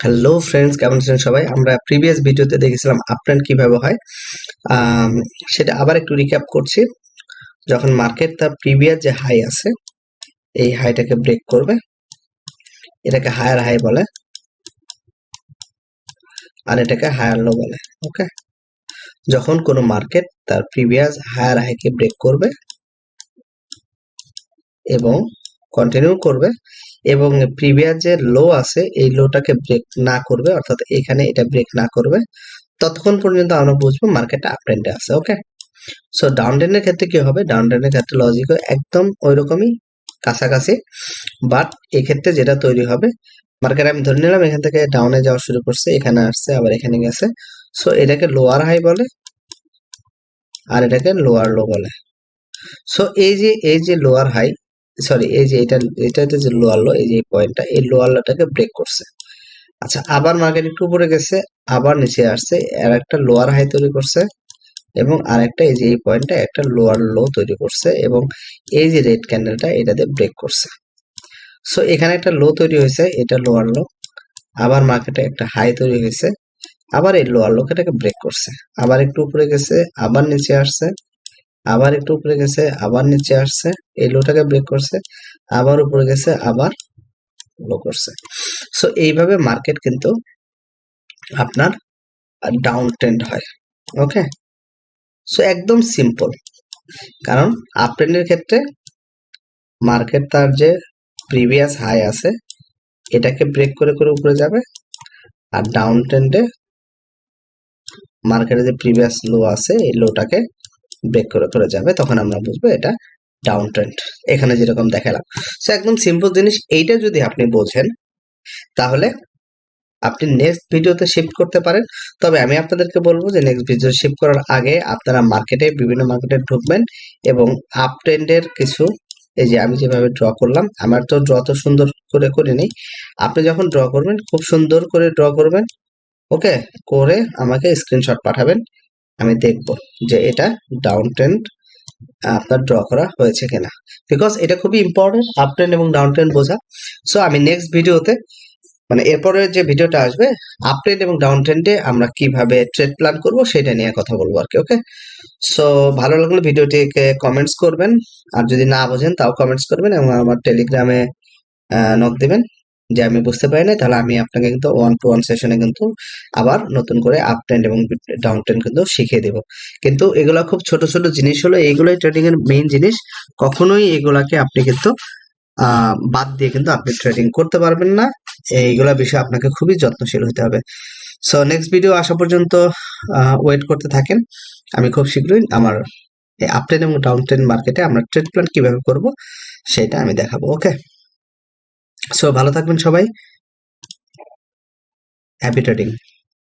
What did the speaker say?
Hello friends, কেমন আছেন সবাই? আমরা প্রিভিয়াস ভিডিওতে দেখেছিলাম আপট্রেন্ড কিভাবে হয়। আম, সেটা আবার একটু রিক্যাপ করছি। যখন মার্কেট তার প্রিভিয়াস যে হাই আছে এই হাইটাকে ব্রেক করবে, এটাকে হায়ার হাই বলে, আর এটাকে হায়ার লো বলে। ওকে, যখন কোনো মার্কেট তার প্রিভিয়াস হায়ার হাইকে ব্রেক করবে এবং কন্টিনিউ করবে, এবং প্রিভিয়াস যে লো আছে এই লোটাকে ব্রেক না করবে, অর্থাৎ এখানে এটা ব্রেক না করবে, ততক্ষণ পর্যন্ত আমরা বুঝবো মার্কেটটা আপট্রেন্ডে আছে। ওকে, সো ডাউন ট্রেন্ডের ক্ষেত্রে কি হবে? ডাউন ট্রেন্ডের ক্ষেত্রে লজিক একদম ওইরকমই, কাছাকাছি। বাট এক্ষেত্রে যেটা তৈরি হবে, মার্কেট আমি ধরে নিলাম এখান থেকে ডাউনে যাওয়া শুরু করছে, এখানে আসছে, আবার এখানে গেছে। সো এটাকে লোয়ার হাই বলে, আর এটাকে লোয়ার লো বলে। সো এই যে লোয়ার হাই, সরি, এই যে এটাতে যে লোয়ার লো, এই যে পয়েন্টটা, এই লোয়ার লোটাকে ব্রেক করছে। আচ্ছা, আবার মার্কেট একটু উপরে গেছে, আবার নিচে আসছে, আর একটা লোয়ার হাই তৈরি করছে, এবং আরেকটা এই যে এই পয়েন্টটা একটা লোয়ার লো তৈরি করছে, এবং এই যে রেড ক্যান্ডেলটা এটাতে ব্রেক করছে। সো এখানে একটা লো তৈরি হয়েছে, এটা লোয়ার লো। আবার মার্কেটে একটা হাই তৈরি হয়েছে, আবার এই লোয়ার লোকে এটাকে ব্রেক করছে, আবার একটু উপরে গেছে, আবার নিচে আসছে, আবার একটু উপরে গেছে, আবার নিচে আসছে, এই লোটাকে ব্রেক করছে, আবার উপরে গেছে, আবার লো করছে। সো এইভাবে মার্কেট কিন্তু আপনার ডাউন ট্রেন্ড হয়। ওকে, সো একদম সিম্পল। কারণ আপ ট্রেন্ডের ক্ষেত্রে মার্কেট তার যে প্রিভিয়াস হাই আছে এটাকে ব্রেক করে করে উপরে যাবে, আর ডাউন ট্রেন্ডে মার্কেটে যে প্রিভিয়াস লো আছে এই লোটাকে ব্রেক করে করে যাবে, তখন আমরা বুঝবো এটা ডাউন ট্রেন্ড। এখানে যেরকম দেখালাম, সো একদম সিম্পল জিনিস। এইটা যদি আপনি বোঝেন তাহলে আপনি নেক্সট ভিডিওতে শিফট করতে পারেন। তবে আমি আপনাদেরকে বলবো যে নেক্সট ভিডিও শিফট করার আগে আপনারা মার্কেটে, বিভিন্ন মার্কেটে ঢুকবেন, এবং আপ ট্রেন্ডের কিছু, এই যে আমি যেভাবে ড্র করলাম, আমার তো ড্র তো সুন্দর করে করিনি, আপনি যখন ড্র করবেন খুব সুন্দর করে ড্র করবেন। ওকে, করে আমাকে স্ক্রিনশট পাঠাবেন, আমি দেখব যে এটা ডাউন ট্রেন্ড আপনার ড্র করা হয়েছে কিনা, বিকজ এটা খুবই ইম্পর্টেন্ট আপ ট্রেন্ড এবং ডাউন ট্রেন্ড বোঝা। সো আমি নেক্সট ভিডিওতে, মানে এরপরে যে ভিডিওটা আসবে, আপ ট্রেন্ড এবং ডাউন ট্রেন্ডে আমরা কিভাবে ট্রেড প্ল্যান করব সেটা নিয়ে কথা বলবো আর কি। ওকে, সো ভালো লাগলে ভিডিওটিকে কমেন্টস করবেন, আর যদি না বোঝেন তাও কমেন্টস করবেন, এবং আমার টেলিগ্রামে নক দিবেন যে আমি বুঝতে পারি না, তাহলে আমি আপনাকে কিন্তু 1-to-1 সেশনে কিন্তু আবার নতুন করে আপ ট্রেন্ড এবং ডাউন ট্রেন্ড কিন্তু শিখিয়ে দেব। কিন্তু এগুলো খুব ছোট ছোট জিনিস হলো, এইগুলোই ট্রেডিং এর মেইন জিনিস। কখনোই এগুলাকে আপনি কিন্তু বাদ দিয়ে কিন্তু আপনি ট্রেডিং করতে পারবেন না। এইগুলা বিষয়ে আপনাকে খুবই যত্নশীল হতে হবে। সো নেক্সট ভিডিও আসা পর্যন্ত ওয়েট করতে থাকেন। আমি খুব শীঘ্রই আমার এই আপ ট্রেন্ড এবং ডাউন ট্রেন্ড মার্কেটে আমরা ট্রেড প্ল্যান কিভাবে করব সেটা আমি দেখাবো। ওকে, সো ভালো থাকবেন সবাই, হ্যাপি ট্রেডিং।